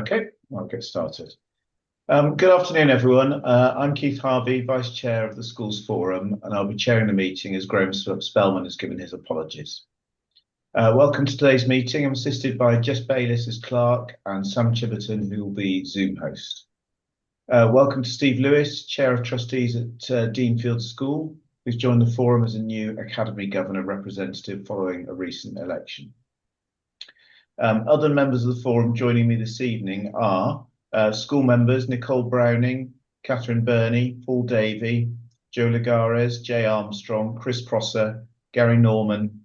Okay, I'll get started. Good afternoon, everyone. I'm Keith Harvey, Vice Chair of the Schools Forum, and I'll be chairing the meeting as Graham Spellman has given his apologies. Welcome to today's meeting. I'm assisted by Jess Bayliss as clerk and Sam Chiverton, who will be Zoom host. Welcome to Steve Lewis, Chair of Trustees at Deanfield School, who's joined the forum as a new Academy Governor representative following a recent election. Other members of the forum joining me this evening are school members Nicole Browning, Catherine Burney, Paul Davey, Joe Lagares, Jay Armstrong, Chris Prosser, Gary Norman,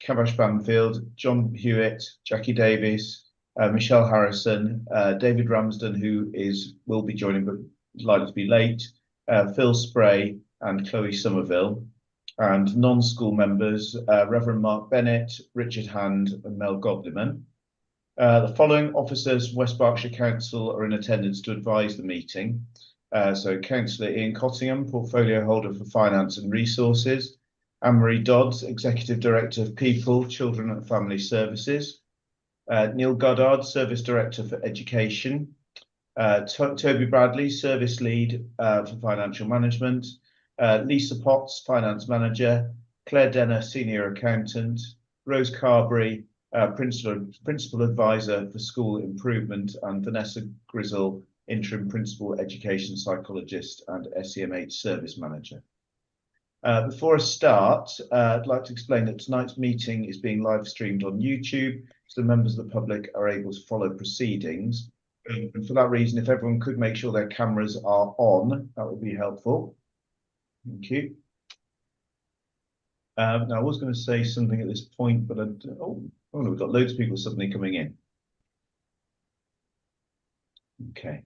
Kavash Banfield, John Hewitt, Jackie Davies, Michelle Harrison, David Ramsden, who will be joining but is likely to be late, Phil Spray and Chloe Somerville, and non-school members Reverend Mark Bennett, Richard Hand and Mel Godliman. The following officers from West Berkshire Council are in attendance to advise the meeting. So Councillor Ian Cottingham, Portfolio Holder for Finance and Resources, Anne-Marie Dodds, Executive Director of People, Children and Family Services, Neil Goddard, Service Director for Education, Toby Bradley, Service Lead for Financial Management, Lisa Potts, Finance Manager, Claire Denner, Senior Accountant, Rose Carberry, Principal Advisor for School Improvement, and Vanessa Grizzle, Interim Principal Education Psychologist and SEMH Service Manager. Before I start, I'd like to explain that tonight's meeting is being live streamed on YouTube, so members of the public are able to follow proceedings. And for that reason, if everyone could make sure their cameras are on, that would be helpful. Thank you. Now, I was going to say something at this point, but oh no, we've got loads of people suddenly coming in. Okay.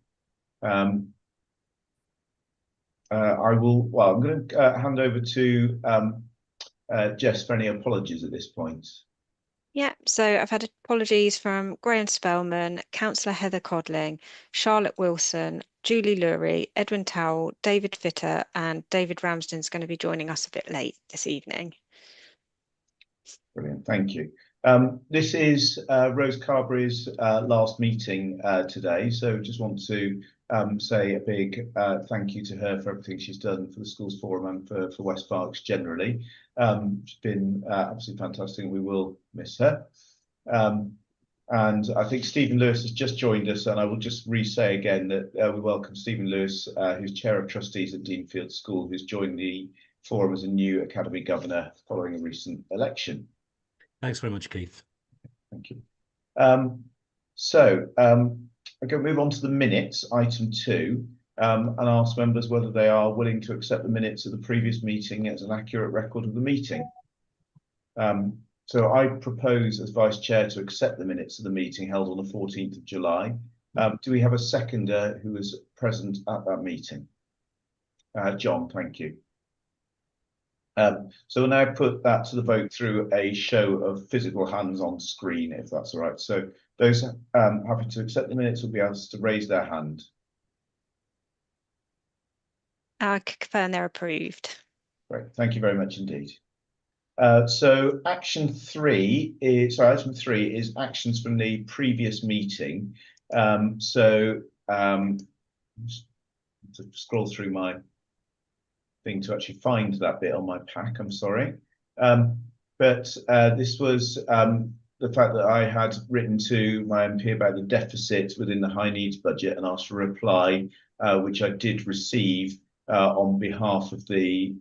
I'm going to hand over to Jess for any apologies at this point. Yeah, so I've had apologies from Graham Spellman, Councillor Heather Codling, Charlotte Wilson, Julie Lurie, Edwin Towell, David Fitter, and David Ramsden's going to be joining us a bit late this evening. Brilliant, thank you. This is Rose Carberry's last meeting today, so just want to say a big thank you to her for everything she's done for the Schools Forum and for West Berks generally. She's been absolutely fantastic, and we will miss her. And I think Stephen Lewis has just joined us, and I will just re-say again that we welcome Stephen Lewis, who's Chair of Trustees at Deanfield School, who's joined the forum as a new Academy Governor following a recent election. Thanks very much, Keith. Thank you. I'm going to move on to the minutes, item 2, and ask members whether they are willing to accept the minutes of the previous meeting as an accurate record of the meeting. So I propose as Vice Chair to accept the minutes of the meeting held on the 14th of July. Do we have a seconder who was present at that meeting? John, thank you. So we'll now put that to the vote through a show of physical hands on screen, if that's all right. So those happy to accept the minutes will be asked to raise their hand. I confirm they're approved. Great, thank you very much indeed. So item 3 is actions from the previous meeting. To scroll through my thing to actually find that bit on my pack, I'm sorry. But this was the fact that I had written to my MP about the deficit within the high needs budget and asked for a reply, which I did receive on behalf of the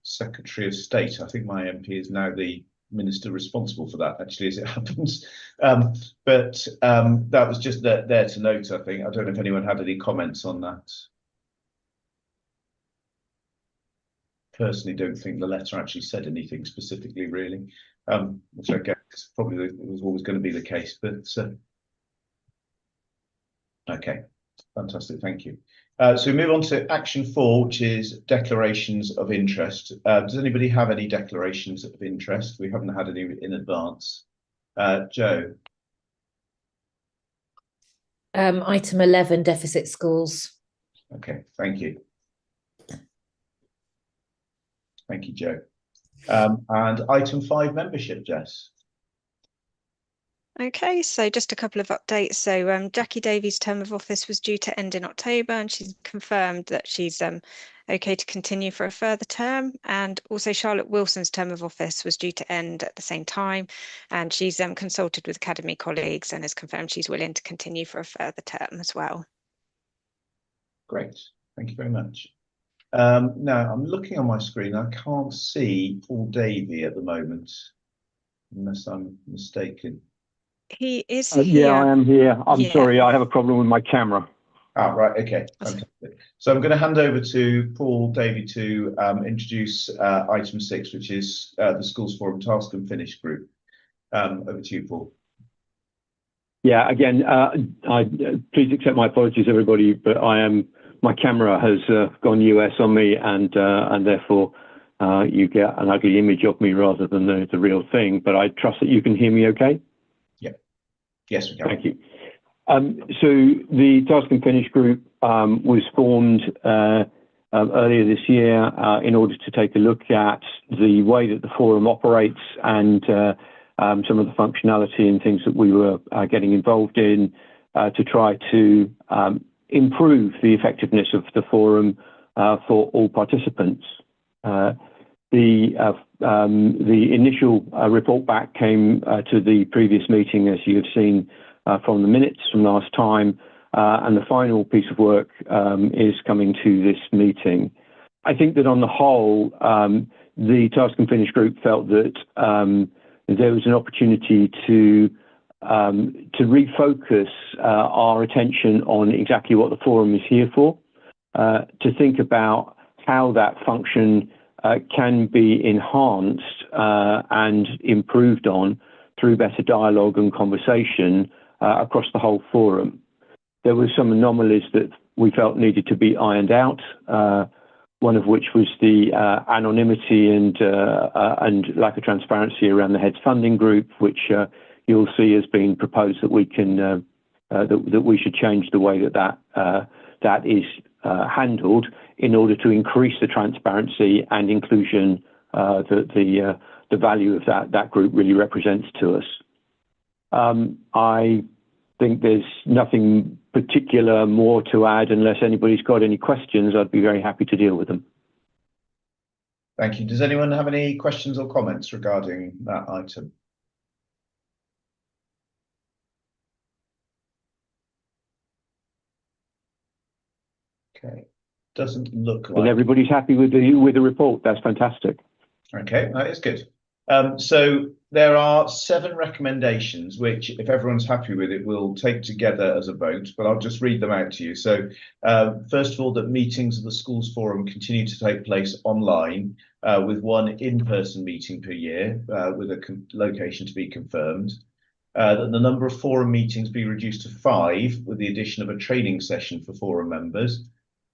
Secretary of State. I think my MP is now the Minister responsible for that, actually, as it happens. But that was just there to note, I think. I don't know if anyone had any comments on that. Personally don't think the letter actually said anything specifically, really, which I guess probably was always going to be the case, but okay, fantastic, thank you. So we move on to action 4, which is declarations of interest. Does anybody have any declarations of interest? We haven't had any in advance. Joe? Item 11, deficit schools. Okay, thank you. Thank you, Joe. And item 5, membership, Jess. Okay, so just a couple of updates. So Jackie Davies' term of office was due to end in October, and she's confirmed that she's okay to continue for a further term. And also Charlotte Wilson's term of office was due to end at the same time, and she's consulted with Academy colleagues and has confirmed she's willing to continue for a further term as well. Great, thank you very much. Now I'm looking on my screen. I can't see Paul Davey at the moment, unless I'm mistaken. He is Yeah, here. I am here. I'm Yeah. sorry, I have a problem with my camera. Ah, right, okay, fantastic. So I'm going to hand over to Paul Davey to introduce item 6, which is the Schools Forum Task and Finish group. Over to you, Paul. Yeah, again, please accept my apologies, everybody, but my camera has gone US on me, and therefore you get an ugly image of me rather than the real thing. But I trust that you can hear me okay? Yeah. Yes, we can. Thank you. So the Task and Finish group was formed earlier this year in order to take a look at the way that the forum operates and some of the functionality and things that we were getting involved in to try to improve the effectiveness of the forum for all participants. The initial report back came to the previous meeting, as you have seen from the minutes from last time, and the final piece of work is coming to this meeting. I think that on the whole, the Task and Finish group felt that there was an opportunity to refocus our attention on exactly what the forum is here for, to think about how that function can be enhanced and improved on through better dialogue and conversation across the whole forum. There were some anomalies that we felt needed to be ironed out, one of which was the anonymity and lack of transparency around the Heads Funding Group, which you'll see has been proposed that we can that we should change the way that is handled in order to increase the transparency and inclusion that the value of that group really represents to us. I think there's nothing particular more to add unless anybody's got any questions. I'd be very happy to deal with them. Thank you. Does anyone have any questions or comments regarding that item? Okay, doesn't look like. And everybody's happy with the report. That's fantastic. Okay, that is good. So there are 7 recommendations, which, if everyone's happy with it, we'll take together as a vote, but I'll just read them out to you. So first of all, that meetings of the Schools Forum continue to take place online with 1 in-person meeting per year with a location to be confirmed. That the number of forum meetings be reduced to 5 with the addition of a training session for forum members.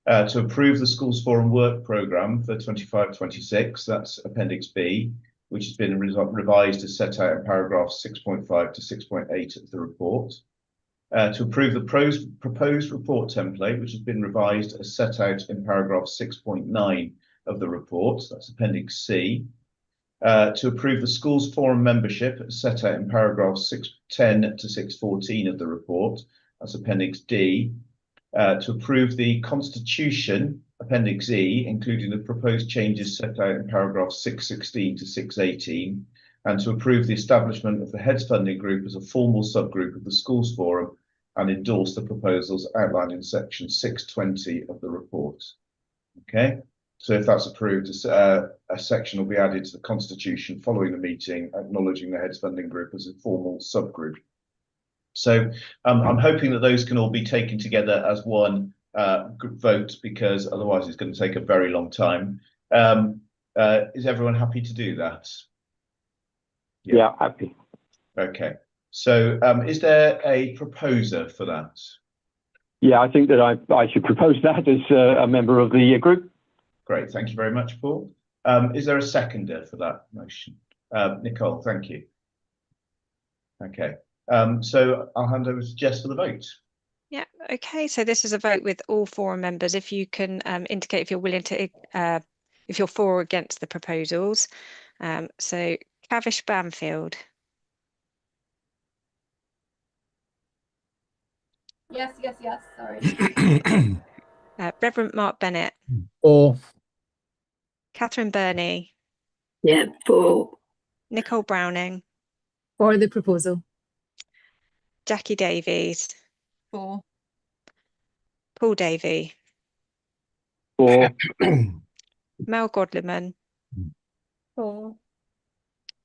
To approve the Schools Forum work programme for 25-26, that's Appendix B, which has been revised as set out in paragraphs 6.5 to 6.8 of the report. To approve the proposed report template, which has been revised as set out in paragraph 6.9 of the report, that's Appendix C. To approve the Schools Forum membership as set out in paragraphs 6.10 to 6.14 of the report, that's Appendix D. To approve the Constitution, Appendix E, including the proposed changes set out in paragraphs 6.16 to 6.18, and to approve the establishment of the Heads Funding Group as a formal subgroup of the Schools Forum and endorse the proposals outlined in section 620 of the report. Okay, so if that's approved, a section will be added to the Constitution following the meeting, acknowledging the Heads Funding Group as a formal subgroup. So I'm hoping that those can all be taken together as one vote, because otherwise it's going to take a very long time. Is everyone happy to do that? Yeah, happy. Okay. So is there a proposer for that? Yeah, I think that I should propose that as a member of the group. Great. Thank you very much, Paul. Is there a seconder for that motion? Nicole, thank you. Okay. So I'll hand over to Jess for the vote. Yeah, okay, so this is a vote with all forum members. If you can indicate if you're willing to, if you're for or against the proposals. So Cavish Banfield. Yes, sorry. Reverend Mark Bennett, 4, Catherine Burney, Yeah, 4, Nicole Browning, For the proposal. Jackie Davies, 4. Paul Davey, 4, Mel Godliman, 4.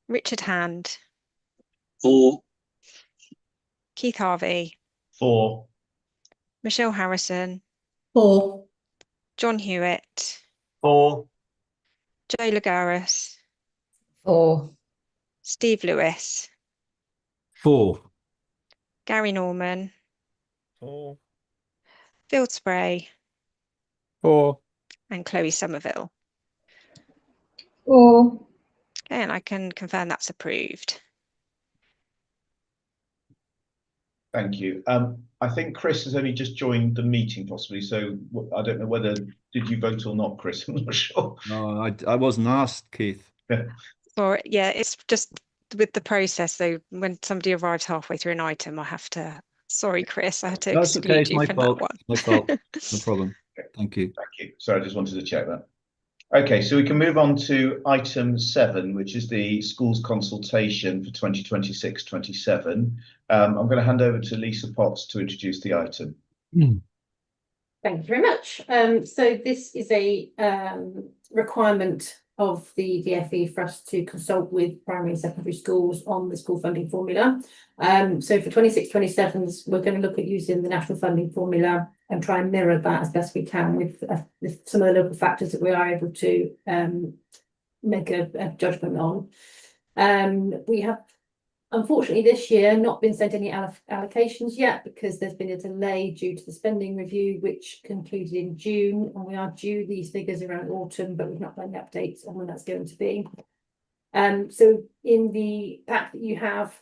Richard Hand, 4, Keith Harvey, 4, Michelle Harrison, 4, John Hewitt, 4, Joe Lagaris, 4, Steve Lewis, 4, Gary Norman, 4, Field Spray, 4, and Chloe Somerville. 4. Okay, and I can confirm that's approved. thank you. I think Chris has only just joined the meeting possibly, so I don't know whether, did you vote or not, Chris? I'm not sure. No, I wasn't asked, Keith. Or yeah, it's just with the process. So when somebody arrives halfway through an item, I have to. Sorry, Chris, I had to That's okay. exclude It's you my from fault. that one. My fault. No problem. Thank you. Thank you. Sorry, I just wanted to check that. Okay, so we can move on to item 7, which is the schools consultation for 2026-27. I'm going to hand over to Lisa Potts to introduce the item. Thank you very much. So this is a requirement of the DfE for us to consult with primary and secondary schools on the school funding formula. So for 26-27, we're going to look at using the national funding formula and try and mirror that as best we can with some of the local factors that we are able to make a judgment on. We have unfortunately this year not been sent any allocations yet because there's been a delay due to the spending review, which concluded in June, and we are due these figures around autumn, but we've not done the updates on when that's going to be. So in the pack that you have,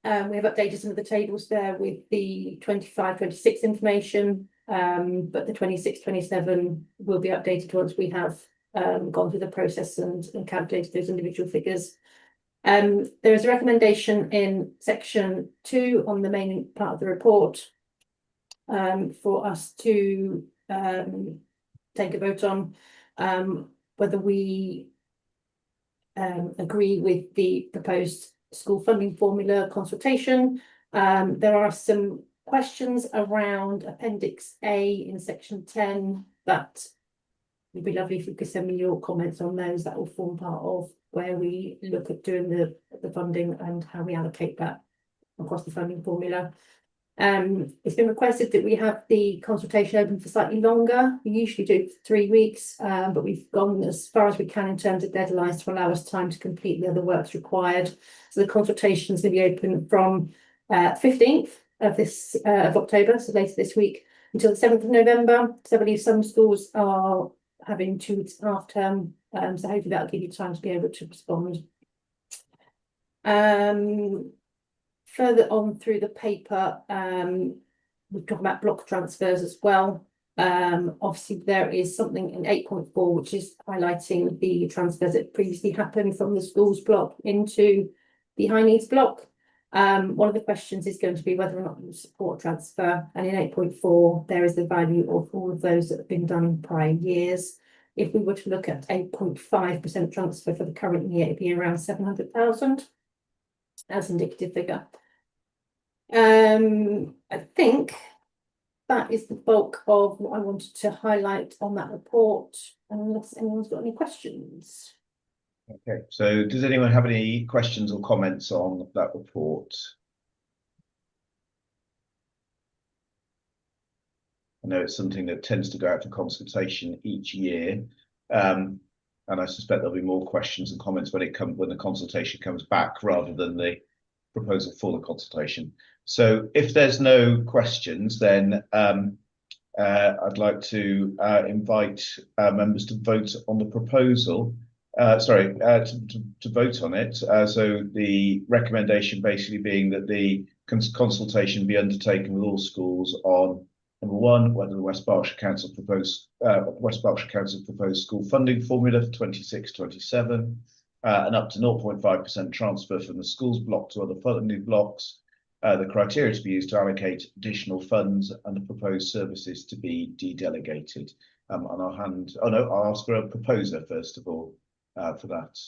we have updated some of the tables there with the 25-26 information, but the 26-27 will be updated once we have gone through the process and calculated those individual figures. There is a recommendation in section 2 on the main part of the report for us to take a vote on whether we agree with the proposed school funding formula consultation. There are some questions around Appendix A in section 10 that would be lovely if you could send me your comments on those. That will form part of where we look at doing the funding and how we allocate that across the funding formula. It's been requested that we have the consultation open for slightly longer. We usually do it for 3 weeks, but we've gone as far as we can in terms of deadlines to allow us time to complete the other works required. So the consultation is going to be open from 15th of October, so later this week, until the 7th of November. So I believe some schools are having 2 weeks half term, so hopefully that'll give you time to be able to respond. Further on through the paper, we're talking about block transfers as well. Obviously there is something in 8.4 which is highlighting the transfers that previously happened from the schools block into the high needs block. One of the questions is going to be whether or not you support transfer, and in 8.4 there is the value of all of those that have been done in prior years. If we were to look at 8.5% transfer for the current year, it'd be around 700,000 as an indicative figure. I think that is the bulk of what I wanted to highlight on that report, unless anyone's got any questions. Okay, so does anyone have any questions or comments on that report? I know it's something that tends to go out for consultation each year, and I suspect there'll be more questions and comments when the consultation comes back rather than the proposal for the consultation. So if there's no questions, then I'd like to invite members to vote on the proposal. To vote on it. So the recommendation basically being that the consultation be undertaken with all schools on number 1, whether the West Berkshire Council proposed school funding formula for 26-27, and up to 0.5% transfer from the schools block to other funding blocks, the criteria to be used to allocate additional funds and the proposed services to be de-delegated. And I'll ask for a proposer first of all for that.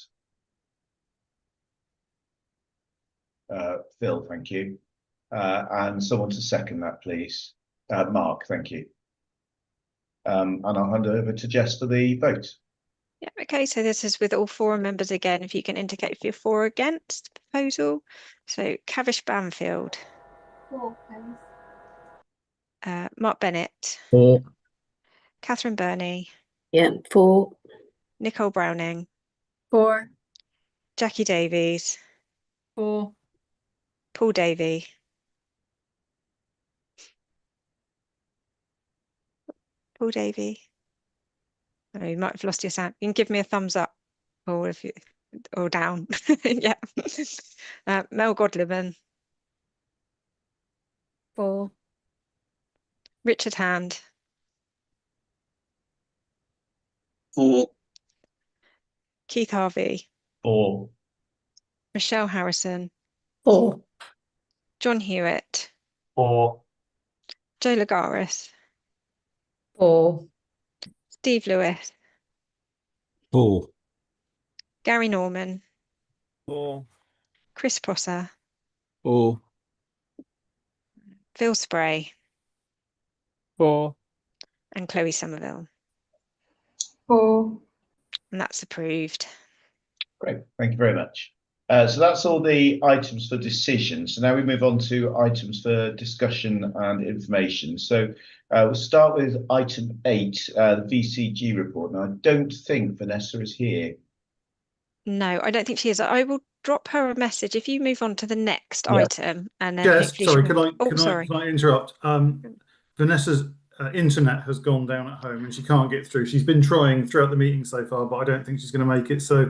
Phil, thank you. And someone to second that, please. Mark, thank you. And I'll hand over to Jess for the vote. Yeah, okay, so this is with all forum members again. If you can indicate if you're for or against the proposal. So Cavish Banfield. 4, please. Mark Bennett. 4. Catherine Burney. Yeah, 4. Nicole Browning. 4. Jackie Davies. 4. Paul Davey. Paul Davey. Oh, you might have lost your sound. You can give me a thumbs up or if you or down. Yeah. Mel Godliman. 4. Richard Hand. 4. Keith Harvey. 4. Michelle Harrison. 4. John Hewitt. 4. Joe Lagaris. 4. Steve Lewis. 4. Gary Norman. 4. Chris Prosser. 4. Phil Spray. 4. And Chloe Somerville. 4. And that's approved. Great, thank you very much. So that's all the items for decision. So now we move on to items for discussion and information. So we'll start with item 8, the VCG report. Now, I don't think Vanessa is here. No, I don't think she is. I will drop her a message if you move on to the next Yeah. item and then Yes, hopefully sorry, she will- can I interrupt? Vanessa's internet has gone down at home and she can't get through. She's been trying throughout the meeting so far, but I don't think she's going to make it. So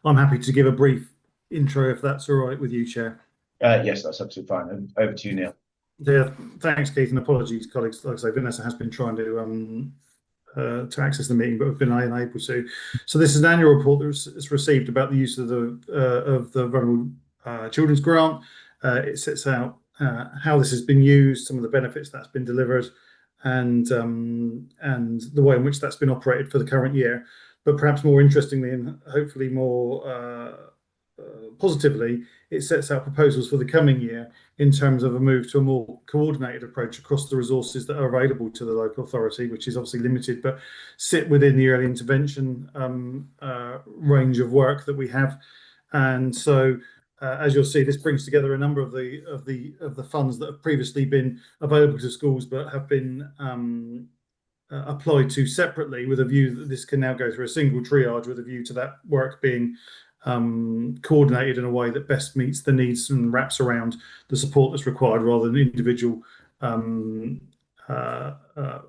I'm happy to give a brief intro if that's all right with you, Chair. Yes, that's absolutely fine. Over to you, Neil. Yeah, thanks, Keith, and apologies, colleagues. Like I say, Vanessa has been trying to access the meeting, but have been unable to. So this is an annual report that is received about the use of the Vulnerable Children's Grant. It sets out how this has been used, some of the benefits that's been delivered, and the way in which that's been operated for the current year. But perhaps more interestingly and hopefully more positively, it sets out proposals for the coming year in terms of a move to a more coordinated approach across the resources that are available to the local authority, which is obviously limited, but sit within the early intervention range of work that we have. And so, as you'll see, this brings together a number of the funds that have previously been available to schools, but have been applied to separately, with a view that this can now go through a single triage, with a view to that work being coordinated in a way that best meets the needs and wraps around the support that's required, rather than individual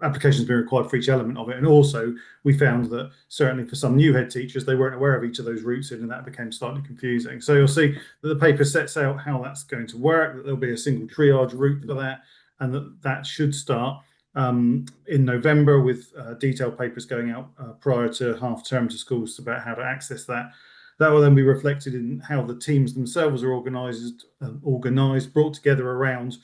applications being required for each element of it. And also, we found that certainly for some new head teachers, they weren't aware of each of those routes in, and that became slightly confusing. So you'll see that the paper sets out how that's going to work, that there'll be a single triage route for that, and that should start in November, with detailed papers going out prior to half term to schools about how to access that. That will then be reflected in how the teams themselves are organised, brought together around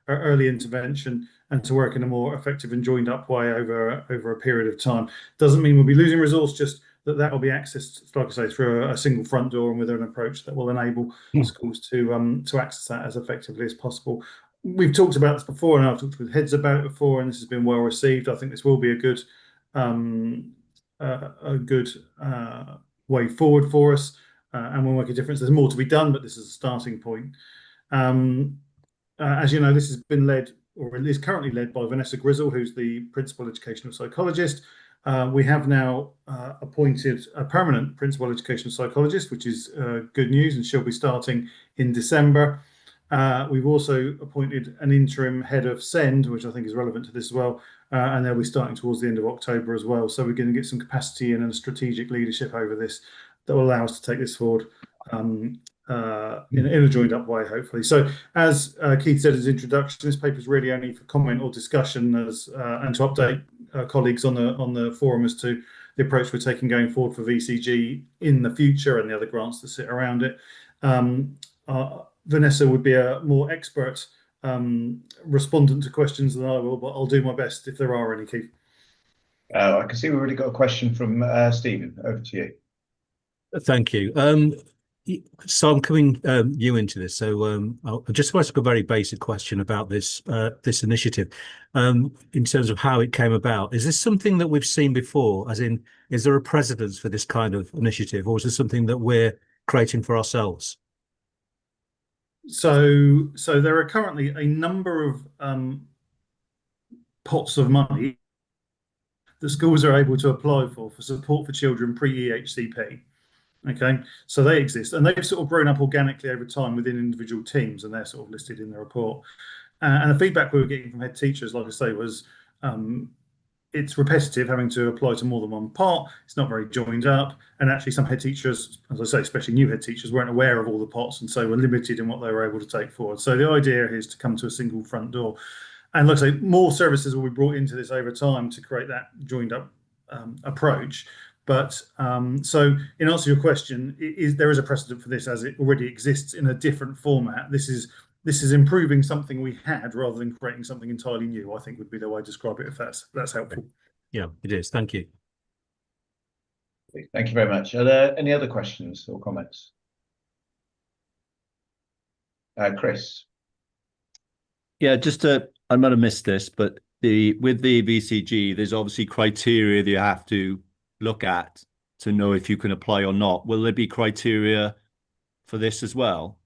early intervention, and to work in a more effective and joined up way over a period of time. Doesn't mean we'll be losing resource, just that will be accessed, like I say, through a single front door, and with an approach that will enable schools to access that as effectively as possible. We've talked about this before, and I've talked with heads about it before, and this has been well received. I think this will be a good way forward for us, and will make a difference. There's more to be done, but this is a starting point. As you know, this has been led, or is currently led, by Vanessa Grizzle, who's the Principal Educational Psychologist. We have now appointed a permanent Principal Educational Psychologist, which is good news, and she'll be starting in December. We've also appointed an interim head of SEND, which I think is relevant to this as well, and they'll be starting towards the end of October as well. So we're going to get some capacity and strategic leadership over this that will allow us to take this forward in a joined up way, hopefully. So as Keith said in his introduction, this paper is really only for comment or discussion, and to update colleagues on the forum as to the approach we're taking going forward for VCG in the future and the other grants that sit around it. Vanessa would be a more expert respondent to questions than I will, but I'll do my best if there are any, Keith. I can see we've already got a question from Stephen. Over to you. Thank you. So I'm coming you into this. So I just want to ask a very basic question about this this initiative, in terms of how it came about. Is this something that we've seen before? As in, is there a precedence for this kind of initiative, or is this something that we're creating for ourselves? So there are currently a number of pots of money that schools are able to apply for support for children pre-EHCP. Okay, so they exist, and they've sort of grown up organically over time within individual teams, and they're sort of listed in the report. And the feedback we were getting from head teachers, like I say, was it's repetitive having to apply to more than one part. It's not very joined up, and actually some head teachers, as I say, especially new head teachers, weren't aware of all the pots, and so were limited in what they were able to take forward. So the idea is to come to a single front door, and like I say, more services will be brought into this over time to create that joined up approach. But so in answer to your question, there is a precedent for this as it already exists in a different format. This is improving something we had rather than creating something entirely new, I think would be the way to describe it, if that's helpful. Yeah, it is. Thank you. Thank you very much. Are there any other questions or comments? Chris. Yeah, I might have missed this, but with the VCG, there's obviously criteria that you have to look at to know if you can apply or not. Will there be criteria for this as well?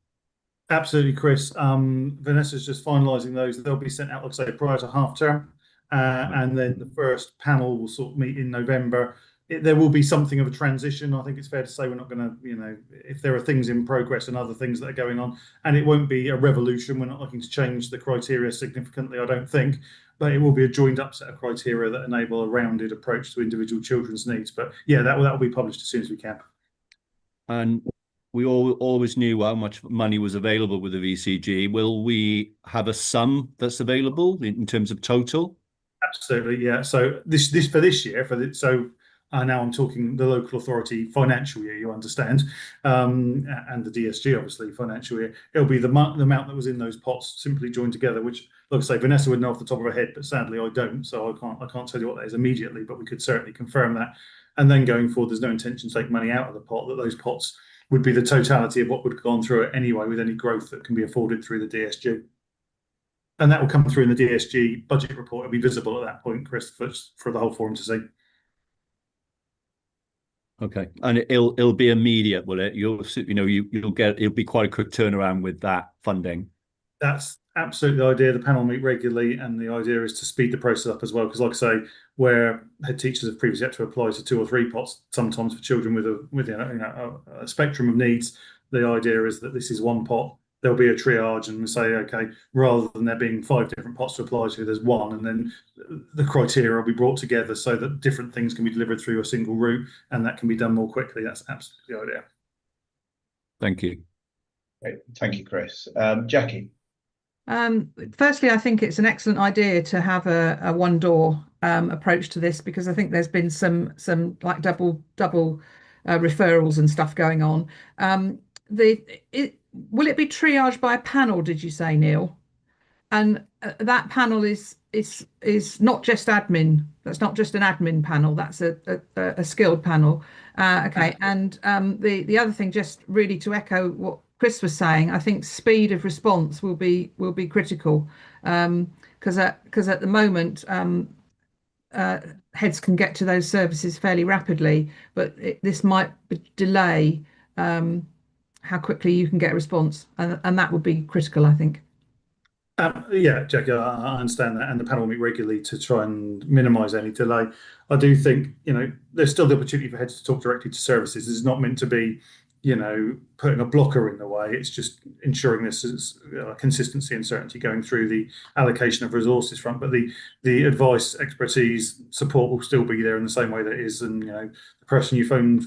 Absolutely, Chris. Vanessa's just finalising those. They'll be sent out, like I say, prior to half term, and then the first panel will sort of meet in November. There will be something of a transition. I think it's fair to say we're not going to, if there are things in progress and other things that are going on, and it won't be a revolution. We're not looking to change the criteria significantly, I don't think, but it will be a joined up set of criteria that enable a rounded approach to individual children's needs. But yeah, that will be published as soon as we can. And we always knew how much money was available with the VCG. Will we have a sum that's available in terms of total? Absolutely, yeah. So this for this year, now I'm talking the local authority financial year, you understand, and the DSG obviously financial year. It'll be the amount that was in those pots simply joined together, which, like I say, Vanessa would know off the top of her head, but sadly I don't, so I can't tell you what that is immediately, but we could certainly confirm that. And then going forward, there's no intention to take money out of the pot. That those pots would be the totality of what would have gone through it anyway, with any growth that can be afforded through the DSG. And that will come through in the DSG budget report. It'll be visible at that point, Chris, for the whole forum to see. Okay, and it'll be immediate, will it? You'll it'll be quite a quick turnaround with that funding. That's absolutely the idea. The panel meet regularly, and the idea is to speed the process up as well. Because, like I say, where head teachers have previously had to apply to 2 or 3 pots, sometimes for children with a spectrum of needs, the idea is that this is one pot. There'll be a triage, and we say, okay, rather than there being 5 different pots to apply to, there's one, and then the criteria will be brought together so that different things can be delivered through a single route, and that can be done more quickly. That's absolutely the idea. Thank you. Great. Thank you, Chris. Jackie. Firstly, I think it's an excellent idea to have a one door approach to this, because I think there's been some like double referrals and stuff going on. Will it be triaged by a panel, did you say, Neil? And that panel is not just admin. That's not just an admin panel. That's a skilled panel. Okay. And the other thing, just really to echo what Chris was saying, I think speed of response will be critical, because at the moment heads can get to those services fairly rapidly, but this might delay how quickly you can get a response, and that would be critical, I think. Yeah, Jackie, I understand that, and the panel will meet regularly to try and minimise any delay. I do think there's still the opportunity for heads to talk directly to services. This is not meant to be putting a blocker in the way. It's just ensuring this is consistency and certainty going through the allocation of resources front. But the advice, expertise, support will still be there in the same way that it is. And the person you phoned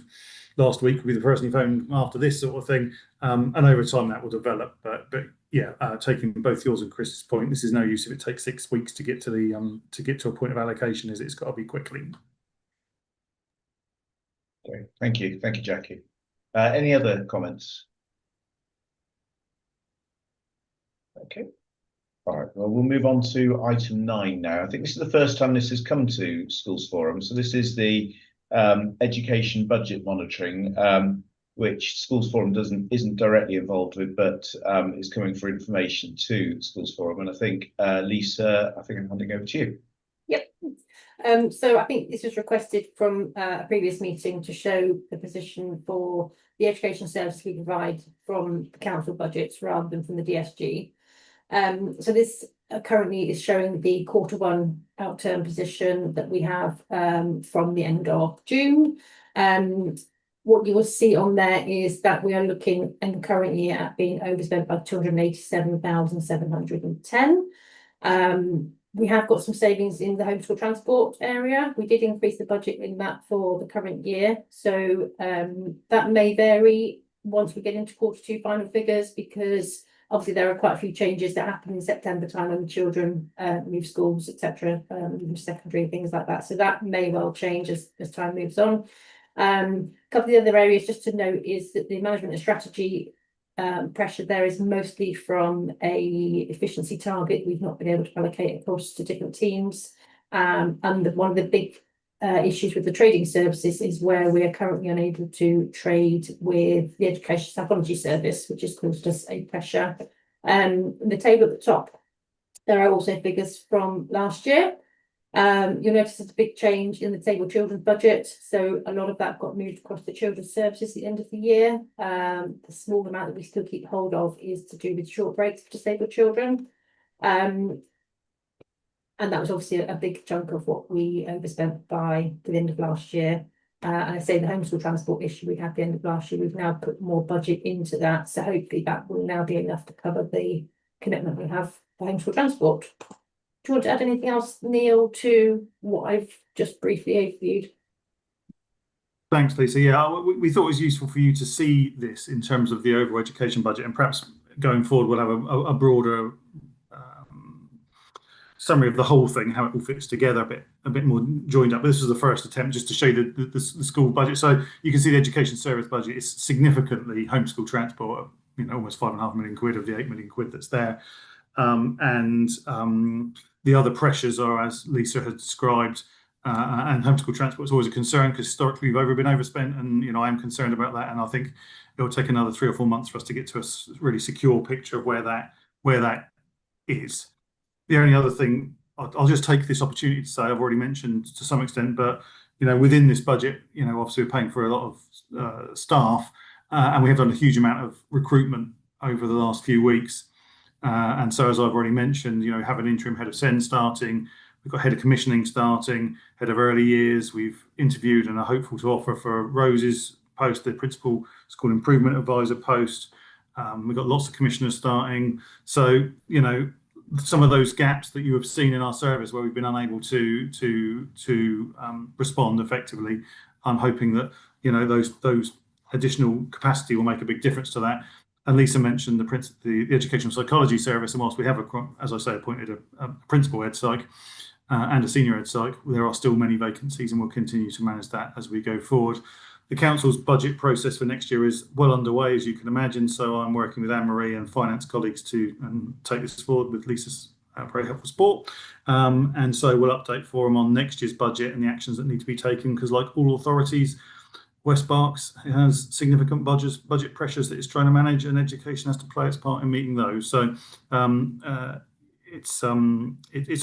last week will be the person you phoned after this sort of thing. And over time that will develop. But yeah, taking both yours and Chris's point, this is no use if it takes 6 weeks to get to a point of allocation. It's got to be quickly. Okay. Thank you, Jackie. Any other comments? Okay. All right, well, we'll move on to item 9 now. I think this is the first time this has come to Schools Forum. So this is the education budget monitoring, which Schools Forum isn't directly involved with, but is coming for information to Schools Forum. And I think, Lisa, I think I'm handing over to you. Yep. So I think this was requested from a previous meeting to show the position for the education service we provide from the council budgets rather than from the DSG. So this currently is showing the Q1 outturn position that we have from the end of June. What you will see on there is that we are looking and currently at being overspent by 287,710. We have got some savings in the homeschool transport area. We did increase the budget in that for the current year. So that may vary once we get into Q2 final figures, because obviously there are quite a few changes that happen in September time when the children move schools, etc., secondary, things like that. So that may well change as time moves on. A couple of the other areas just to note is that the management and strategy pressure there is mostly from a efficiency target we've not been able to allocate across to different teams. And one of the big issues with the trading services is where we are currently unable to trade with the education psychology service, which has caused us a pressure. The table at the top, there are also figures from last year. You'll notice there's a big change in the disabled children's budget. So a lot of that got moved across to children's services at the end of the year. The small amount that we still keep hold of is to do with short breaks for disabled children. And that was obviously a big chunk of what we overspent by the end of last year. And I say the homeschool transport issue we had at the end of last year, we've now put more budget into that. So hopefully that will now be enough to cover the commitment we have for homeschool transport. Do you want to add anything else, Neil, to what I've just briefly overviewed? Thanks, Lisa. Yeah, we thought it was useful for you to see this in terms of the overall education budget, and perhaps going forward we'll have a broader summary of the whole thing, how it all fits together a bit more joined up. But this was the first attempt just to show you the school budget. So you can see the education service budget is significantly homeschool transport, almost £5.5 million of the £8 million that's there. The other pressures are, as Lisa had described, and homeschool transport is always a concern because historically we've been overspent, and I am concerned about that, and I think it will take another 3 or 4 months for us to get to a really secure picture of where that is. The only other thing, I'll just take this opportunity to say, I've already mentioned to some extent, but within this budget, obviously we're paying for a lot of staff, and we have done a huge amount of recruitment over the last few weeks. And so, as I've already mentioned, have an interim head of SEND starting, we've got head of commissioning starting, head of early years. We've interviewed and are hopeful to offer for Rose's post, the principal school improvement advisor post. We've got lots of commissioners starting. So, some of those gaps that you have seen in our service where we've been unable to respond effectively, I'm hoping that those additional capacity will make a big difference to that. And Lisa mentioned the educational psychology service, and whilst we have, as I say, appointed a principal ed psych and a senior ed psych, there are still many vacancies, and we'll continue to manage that as we go forward. The council's budget process for next year is well underway, as you can imagine. So I'm working with Anne-Marie and finance colleagues to take this forward with Lisa's very helpful support. And so we'll update Forum on next year's budget and the actions that need to be taken, because like all authorities, West Berks has significant budget pressures that it's trying to manage, and education has to play its part in meeting those. So it's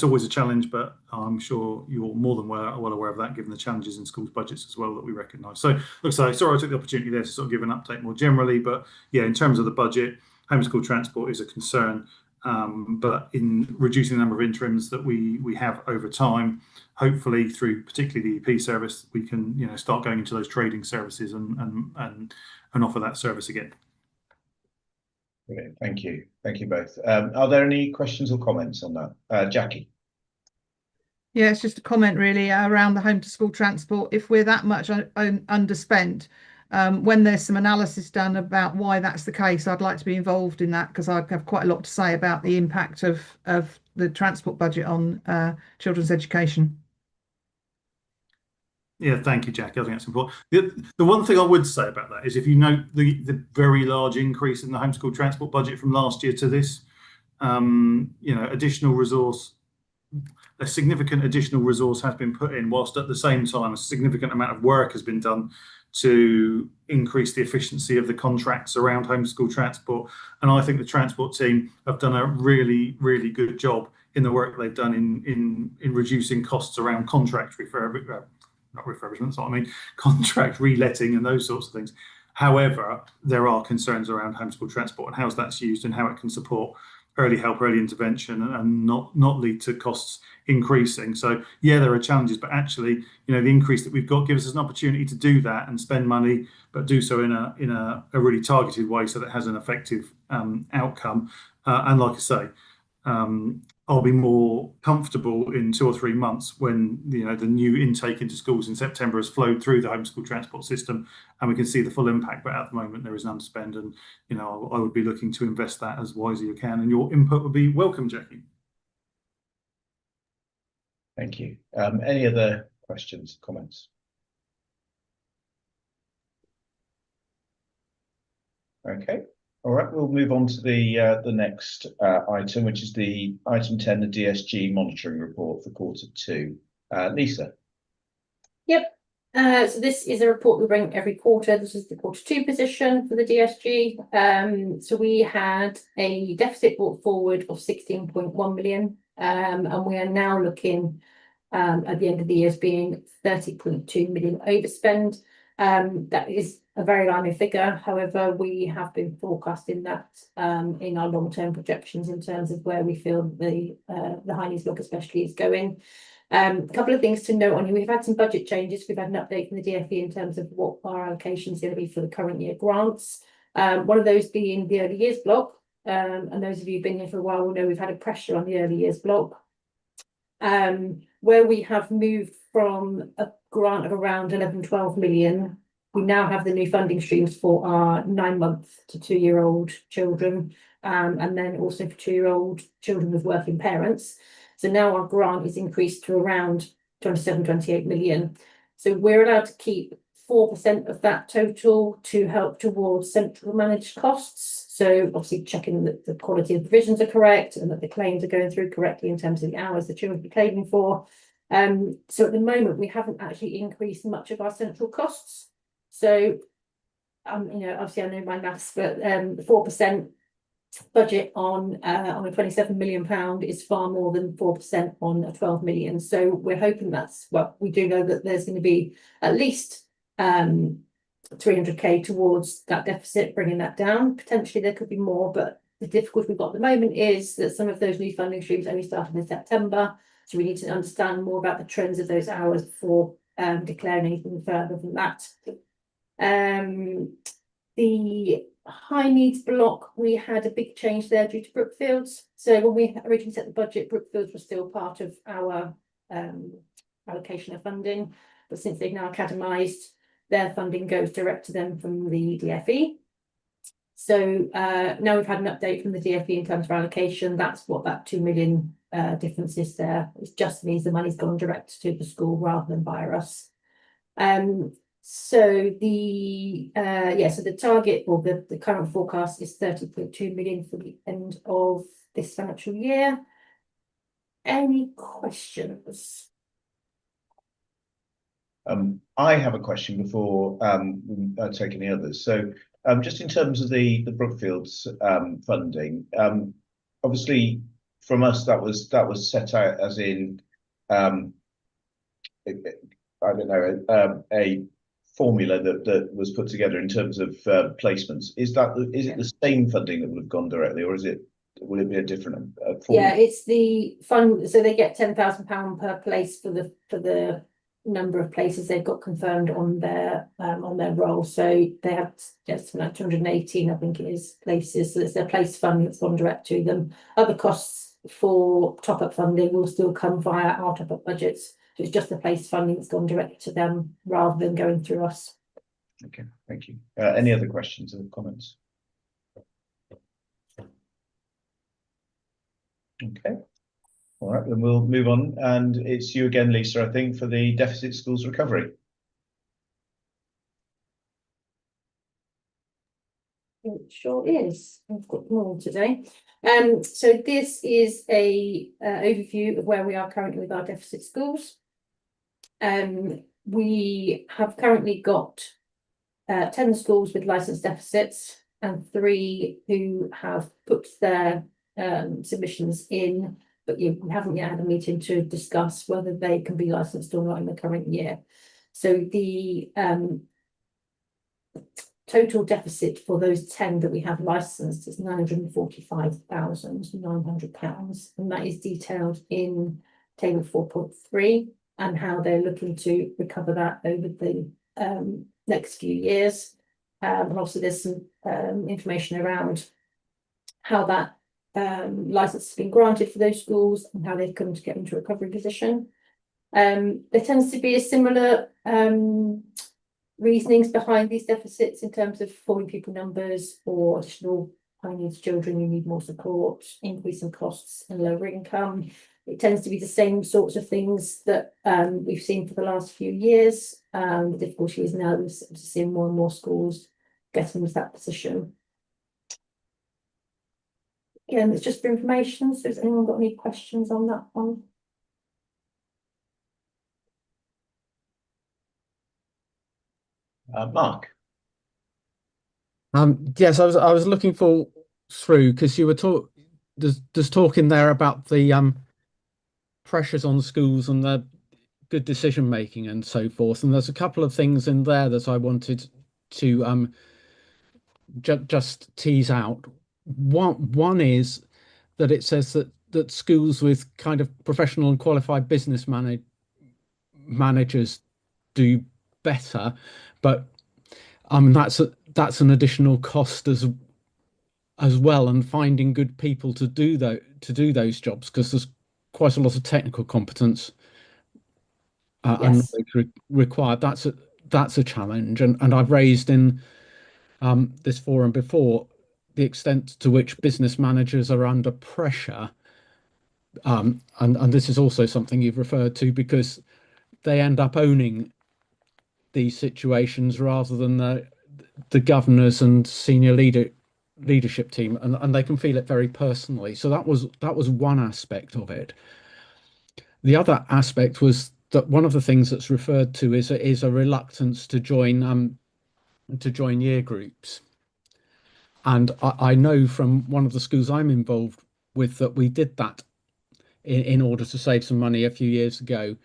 always a challenge, but I'm sure you're more than well aware of that, given the challenges in schools' budgets as well that we recognise. So, sorry, I took the opportunity there to sort of give an update more generally, but yeah, in terms of the budget, homeschool transport is a concern, but in reducing the number of interims that we have over time, hopefully through particularly the EP service, we can start going into those trading services and offer that service again. Brilliant. Thank you both. Are there any questions or comments on that? Jackie? Yeah, it's just a comment really around the home to school transport. If we're that much underspent, when there's some analysis done about why that's the case, I'd like to be involved in that, because I have quite a lot to say about the impact of the transport budget on children's education. Yeah, thank you, Jackie. I think that's important. The one thing I would say about that is, if you note the very large increase in the homeschool transport budget from last year to this, additional resource, a significant additional resource has been put in, whilst at the same time a significant amount of work has been done to increase the efficiency of the contracts around homeschool transport. And I think the transport team have done a really, really good job in the work they've done in reducing costs around contract contract reletting and those sorts of things. However, there are concerns around homeschool transport and how that's used and how it can support early help, early intervention, and not lead to costs increasing. So yeah, there are challenges, but actually, the increase that we've got gives us an opportunity to do that and spend money, but do so in a really targeted way so that it has an effective outcome. And like I say, I'll be more comfortable in 2 or 3 months when the new intake into schools in September has flowed through the homeschool transport system and we can see the full impact. But at the moment there is an underspend, and I would be looking to invest that as wisely as you can, and your input would be welcome, Jackie. Thank you. Any other questions, comments? Okay. All right, we'll move on to the next item, which is the item 10, the DSG monitoring report for Q2. Lisa. Yep. So this is a report we bring every quarter. This is the Q2 position for the DSG. So we had a deficit brought forward of 16.1 million, and we are now looking at the end of the year as being 30.2 million overspend. That is a very linear figure. However, we have been forecasting that in our long-term projections in terms of where we feel the high needs block especially is going. A couple of things to note on here. We've had some budget changes. We've had an update from the DfE in terms of what our allocation is going to be for the current year grants. One of those being the early years block. And those of you who've been here for a while will know we've had a pressure on the early years block. Where we have moved from a grant of around 11-12 million, we now have the new funding streams for our 9-month to 2-year-old children, and then also for 2-year-old children with working parents. So now our grant is increased to around 27-28 million. So we're allowed to keep 4% of that total to help towards central managed costs. So obviously checking that the quality of provisions are correct and that the claims are going through correctly in terms of the hours the children be claiming for. So at the moment, we haven't actually increased much of our central costs. So, obviously I know my maths, but 4% budget on a 27 million pound is far more than 4% on a 12 million. So we're hoping we do know that there's going to be at least 300k towards that deficit, bringing that down. Potentially there could be more, but the difficulty we've got at the moment is that some of those new funding streams only started in September. So we need to understand more about the trends of those hours before declaring anything further than that. The high needs block, we had a big change there due to Brookfields. So when we originally set the budget, Brookfields was still part of our allocation of funding, but since they've now academised, their funding goes direct to them from the DfE. So now we've had an update from the DfE in terms of allocation. That's what that 2 million difference is there. It just means the money's gone direct to the school rather than via us. So the target or the current forecast is 30.2 million for the end of this financial year. Any questions? I have a question before we take any others. So just in terms of the Brookfields funding, obviously from us that was set out as in a formula that was put together in terms of placements. Is it the same funding that would have gone directly, or will it be a different formula? Yeah, it's the fund. So they get £10,000 per place for the number of places they've got confirmed on their roll. So they have just like 218, I think it is, places. So it's their place fund that's gone direct to them. Other costs for top-up funding will still come via our top-up budgets. So it's just the place funding that's gone direct to them rather than going through us. Okay, thank you. Any other questions or comments? Okay. All right, then we'll move on. And it's you again, Lisa, I think, for the deficit schools recovery. It sure is. I've got more today. So this is a overview of where we are currently with our deficit schools. We have currently got 10 schools with licensed deficits and 3 who have put their submissions in, but we haven't yet had a meeting to discuss whether they can be licensed or not in the current year. So the total deficit for those 10 that we have licensed is £945,900, and that is detailed in table 4.3 and how they're looking to recover that over the next few years. And also there's some information around how that license has been granted for those schools and how they've come to get into a recovery position. There tends to be a similar reasonings behind these deficits in terms of falling pupil numbers or additional high needs children who need more support, increase in costs and lower income. It tends to be the same sorts of things that we've seen for the last few years. The difficulty is now we're seeing more and more schools getting into that position. Again, it's just for information. So has anyone got any questions on that one? Mark. Yes, I was looking through because you were there's talk in there about the pressures on schools and the good decision making and so forth, and there's a couple of things in there that I wanted to just tease out. One is that it says that schools with kind of professional and qualified business managers do better, but that's an additional cost as well, and finding good people to do those jobs, because there's quite a lot of technical competence and knowledge required. That's a challenge, and I've raised in this forum before the extent to which business managers are under pressure, and this is also something you've referred to, because they end up owning these situations rather than the governors and senior leadership team, and they can feel it very personally. So that was one aspect of it. The other aspect was that one of the things that's referred to is a reluctance to join year groups, and I know from one of the schools I'm involved with that we did that in order to save some money a few years ago.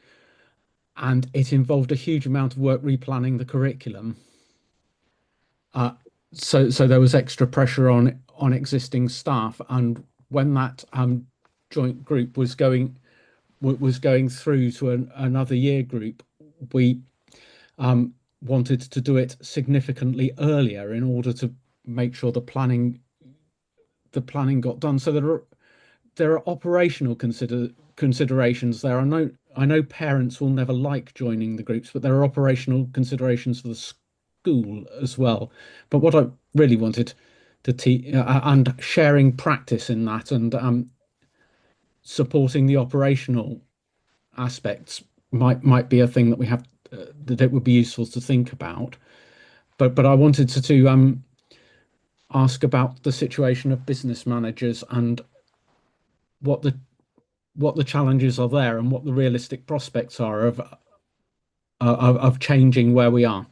And it involved a huge amount of work replanning the curriculum. So there was extra pressure on existing staff. And when that joint group was going through to another year group, we wanted to do it significantly earlier in order to make sure the planning got done. So there are operational considerations there. I know parents will never like joining the groups, but there are operational considerations for the school as well. But what I really wanted to teach and sharing practice in that, and supporting the operational aspects might be a thing that we have that it would be useful to think about. But I wanted to ask about the situation of business managers and what the challenges are there and what the realistic prospects are of changing where we are.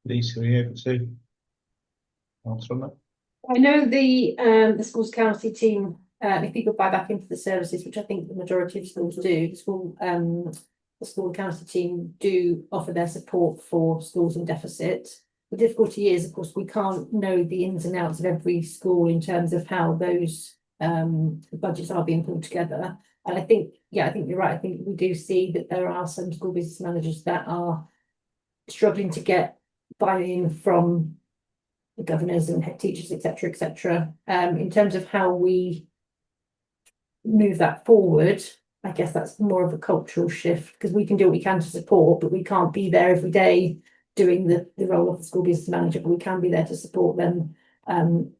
Lisa, are you able to answer on that? I know the schools county team, if people buy back into the services, which I think the majority of schools do, the school county team do offer their support for schools in deficit. The difficulty is, of course, we can't know the ins and outs of every school in terms of how those budgets are being pulled together. And I think you're right. I think we do see that there are some school business managers that are struggling to get buy-in from the governors and head teachers, etc., etc. In terms of how we move that forward, I guess that's more of a cultural shift, because we can do what we can to support, but we can't be there every day doing the role of the school business manager, but we can be there to support them. And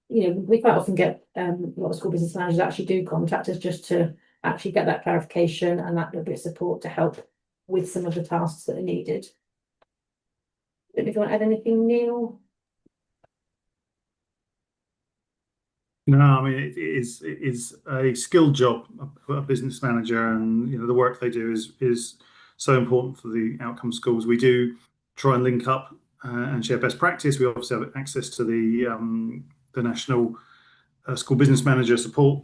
we quite often get a lot of school business managers actually do contact us just to actually get that clarification and that little bit of support to help with some of the tasks that are needed. Don't know if you want to add anything, Neil. No, I mean it is a skilled job, a business manager, and the work they do is so important for the outcome schools. We do try and link up and share best practice. We obviously have access to the National School Business Manager Support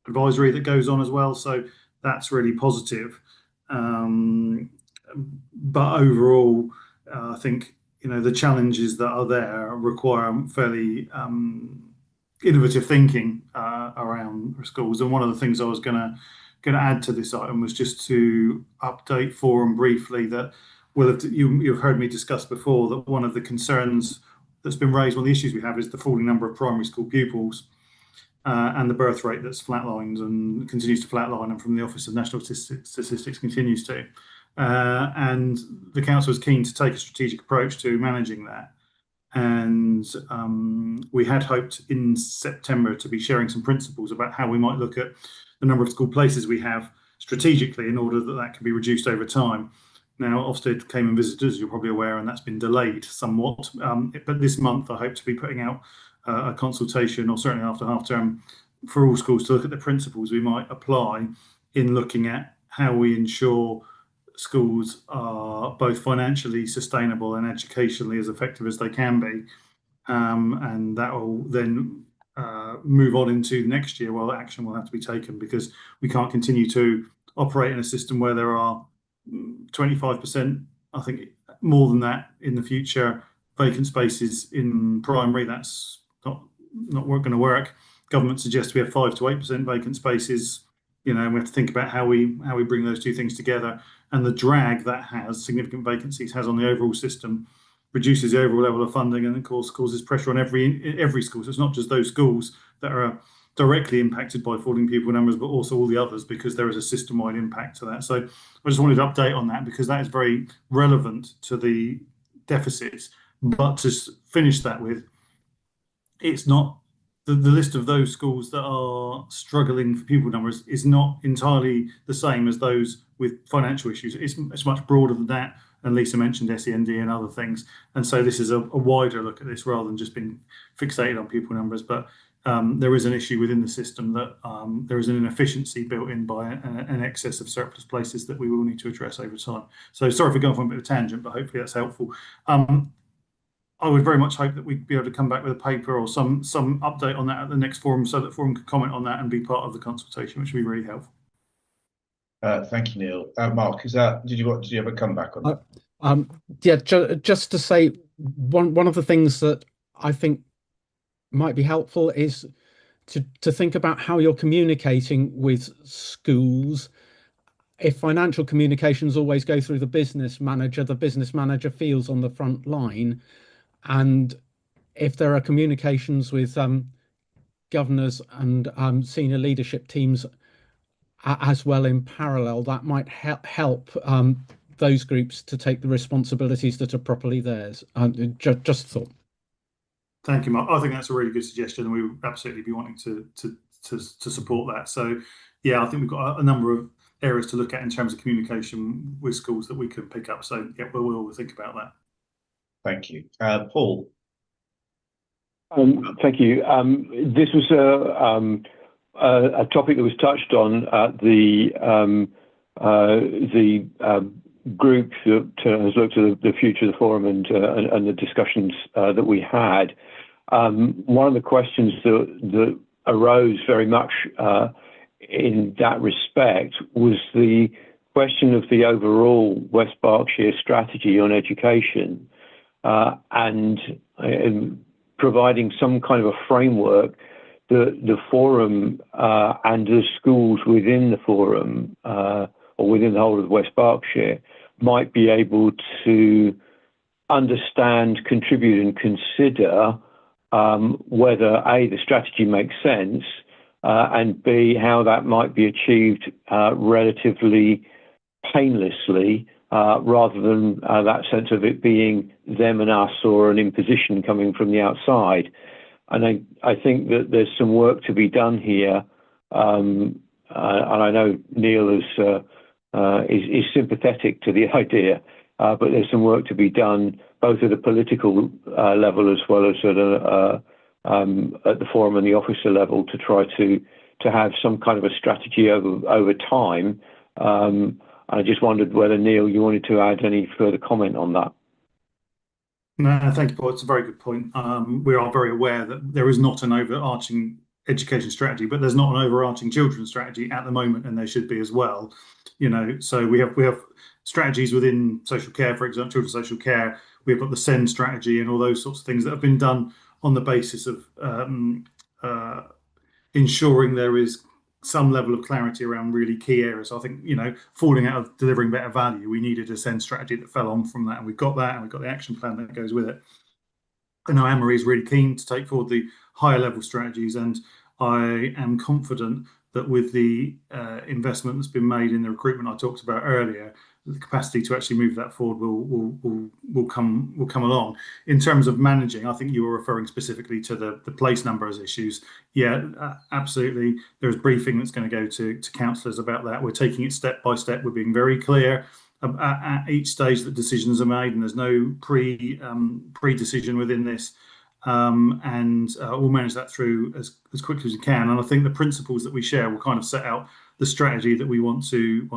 advisory that goes on as well, so that's really positive. But overall, I think the challenges that are there require fairly innovative thinking around schools. And one of the things I was going to add to this item was just to update Forum briefly that you've heard me discuss before that one of the concerns that's been raised, one of the issues we have, is the falling number of primary school pupils and the birth rate that's flatlined and continues to flatline, and from the Office of National Statistics continues to. And the council is keen to take a strategic approach to managing that. And we had hoped in September to be sharing some principles about how we might look at the number of school places we have strategically in order that that can be reduced over time. Now, Ofsted came and visited, as you're probably aware, and that's been delayed somewhat. But this month, I hope to be putting out a consultation, or certainly after half term, for all schools to look at the principles we might apply in looking at how we ensure schools are both financially sustainable and educationally as effective as they can be. And that will then move on into next year. Well, action will have to be taken, because we can't continue to operate in a system where there are 25%, I think more than that in the future, vacant spaces in primary. That's not going to work. Government suggests we have 5 to 8% vacant spaces. And we have to think about how we bring those two things together, and the drag that has significant vacancies has on the overall system, reduces the overall level of funding, and of course causes pressure on every school. So it's not just those schools that are directly impacted by falling pupil numbers, but also all the others, because there is a system-wide impact to that. So I just wanted to update on that, because that is very relevant to the deficits. But to finish that with, it's not the list of those schools that are struggling for pupil numbers is not entirely the same as those with financial issues. It's much broader than that. And Lisa mentioned SEND and other things. And so this is a wider look at this, rather than just being fixated on pupil numbers. But there is an issue within the system that there is an inefficiency built in by an excess of surplus places that we will need to address over time. So sorry for going on a bit of a tangent, but hopefully that's helpful. I would very much hope that we'd be able to come back with a paper or some update on that at the next forum, so that Forum could comment on that and be part of the consultation, which would be really helpful. Thank you, Neil. Mark, did you have a comeback on that? Yeah, just to say, one of the things that I think might be helpful is to think about how you're communicating with schools. If financial communications always go through the business manager feels on the front line. And if there are communications with governors and senior leadership teams as well in parallel, that might help those groups to take the responsibilities that are properly theirs. Just thought. Thank you, Mark. I think that's a really good suggestion, and we would absolutely be wanting to support that. So, yeah, I think we've got a number of areas to look at in terms of communication with schools that we can pick up. So, yeah, we'll think about that. Thank you. Paul. Thank you. This was a topic that was touched on at the group that has looked at the future of the forum and the discussions that we had. One of the questions that arose very much in that respect was the question of the overall West Berkshire strategy on education. And providing some kind of a framework that the forum and the schools within the forum or within the whole of West Berkshire might be able to understand, contribute and consider whether A, the strategy makes sense, and B, how that might be achieved relatively painlessly, rather than that sense of it being them and us, or an imposition coming from the outside. And I think that there's some work to be done here. And I know Neil is sympathetic to the idea, but there's some work to be done both at a political level as well as at the forum and the officer level to try to have some kind of a strategy over time. I just wondered whether, Neil, you wanted to add any further comment on that. No, thank you, Paul. It's a very good point. We are very aware that there is not an overarching education strategy, but there's not an overarching children's strategy at the moment, and there should be as well. So we have strategies within social care, for example, children's social care. We've got the SEND strategy and all those sorts of things that have been done on the basis of ensuring there is some level of clarity around really key areas. So I think, falling out of delivering better value, we needed a SEND strategy that fell on from that, and we've got that, and we've got the action plan that goes with it. I know Anne-Marie is really keen to take forward the higher level strategies, and I am confident that with the investment that's been made in the recruitment I talked about earlier, the capacity to actually move that forward will come along. In terms of managing, I think you were referring specifically to the place numbers issues. Yeah, absolutely. There's briefing that's going to go to councillors about that. We're taking it step by step. We're being very clear at each stage that decisions are made, and there's no pre-decision within this. And we'll manage that through as quickly as we can. And I think the principles that we share will kind of set out the strategy that we want to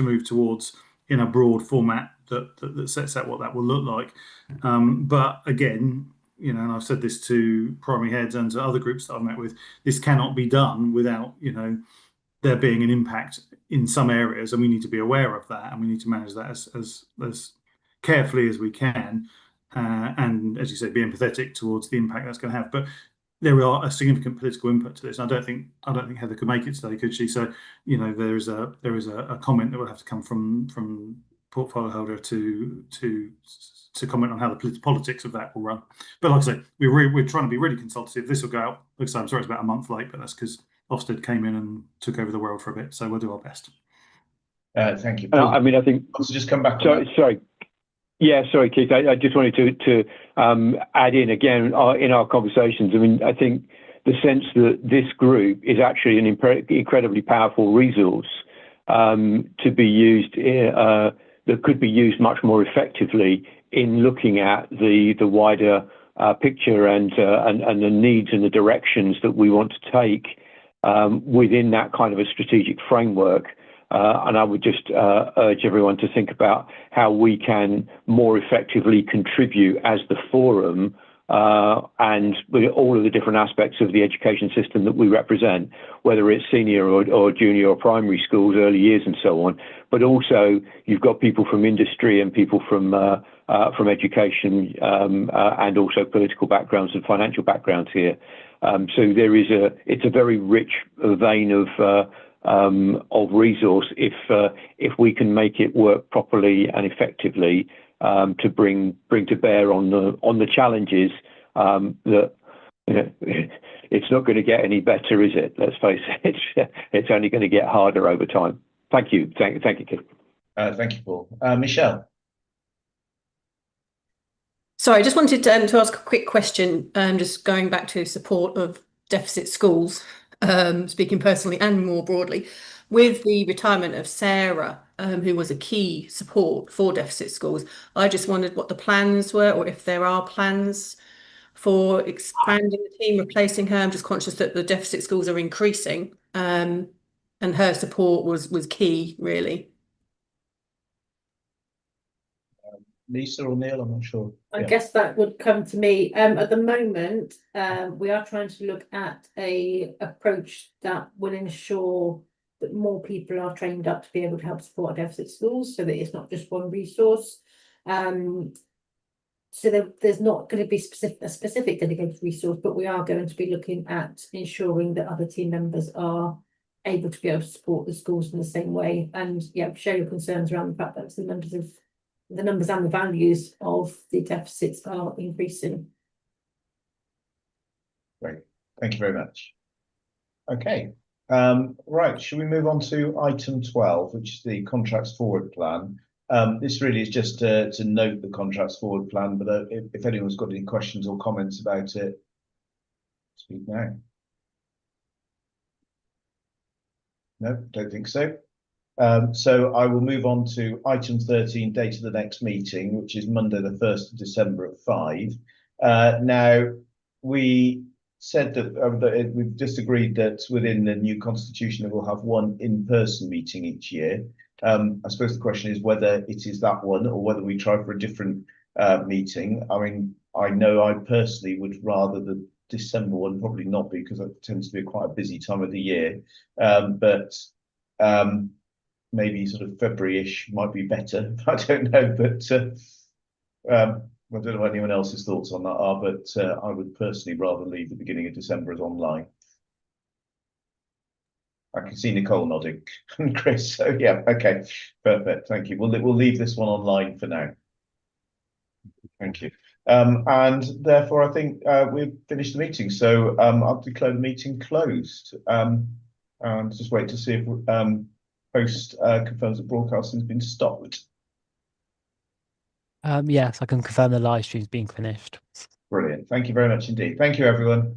move towards in a broad format that sets out what that will look like. But again, and I've said this to primary heads and to other groups that I've met with, this cannot be done without there being an impact in some areas, and we need to be aware of that, and we need to manage that as carefully as we can. And as you said, be empathetic towards the impact that's going to have. But there are a significant political input to this. And I don't think Heather could make it today, could she? So there is a comment that will have to come from portfolio holder to comment on how the politics of that will run. But like I say, we're trying to be really consultative. This will go out. Like I say, I'm sorry it's about a month late, but that's because Ofsted came in and took over the world for a bit. So we'll do our best. Thank you, Paul. I think. So just come back. Sorry. Yeah, sorry, Keith. I just wanted to add in again in our conversations. I mean, I think the sense that this group is actually an incredibly powerful resource to be used that could be used much more effectively in looking at the wider picture and the needs and the directions that we want to take within that kind of a strategic framework. And I would just urge everyone to think about how we can more effectively contribute as the forum and with all of the different aspects of the education system that we represent, whether it's senior or junior or primary schools, early years and so on. But also you've got people from industry and people from education and also political backgrounds and financial backgrounds here. So it's a very rich vein of resource if we can make it work properly and effectively to bring to bear on the challenges that it's not going to get any better, is it? Let's face it, it's only going to get harder over time. Thank you. Thank you, Keith. Thank you, Paul. Michelle. Sorry, I just wanted to ask a quick question, just going back to support of deficit schools, speaking personally and more broadly. With the retirement of Sarah, who was a key support for deficit schools, I just wondered what the plans were, or if there are plans for expanding the team, replacing her. I'm just conscious that the deficit schools are increasing, and her support was key, really. Lisa or Neil, I'm not sure. I guess that would come to me. At the moment, we are trying to look at a approach that will ensure that more people are trained up to be able to help support our deficit schools, so that it's not just one resource. So there's not going to be a specific dedicated resource, but we are going to be looking at ensuring that other team members are able to be able to support the schools in the same way. And yeah, share your concerns around the fact that the numbers and the values of the deficits are increasing. Great, thank you very much. Okay, right, should we move on to item 12, which is the contracts forward plan? This really is just to note the contracts forward plan, but if anyone's got any questions or comments about it, speak now. No, don't think so. So I will move on to item 13, date of the next meeting, which is Monday, the 1st of December at 5. Now, we said that we've just agreed that within the new constitution, that we'll have one in-person meeting each year. I suppose the question is whether it is that one or whether we try for a different meeting. I mean, I know I personally would rather the December one probably not be, because it tends to be quite a busy time of the year. But maybe sort of February-ish might be better. I don't know, but I don't know what anyone else's thoughts on that are, but I would personally rather leave the beginning of December as online. I can see Nicole nodding and Chris. So yeah, okay, perfect. Thank you. We'll leave this one online for now. Thank you. And therefore, I think we've finished the meeting. So I'll declare the meeting closed. And just wait to see if host confirms that broadcasting has been stopped. Yes, I can confirm the live stream's being finished. Brilliant. Thank you very much indeed. Thank you, everyone.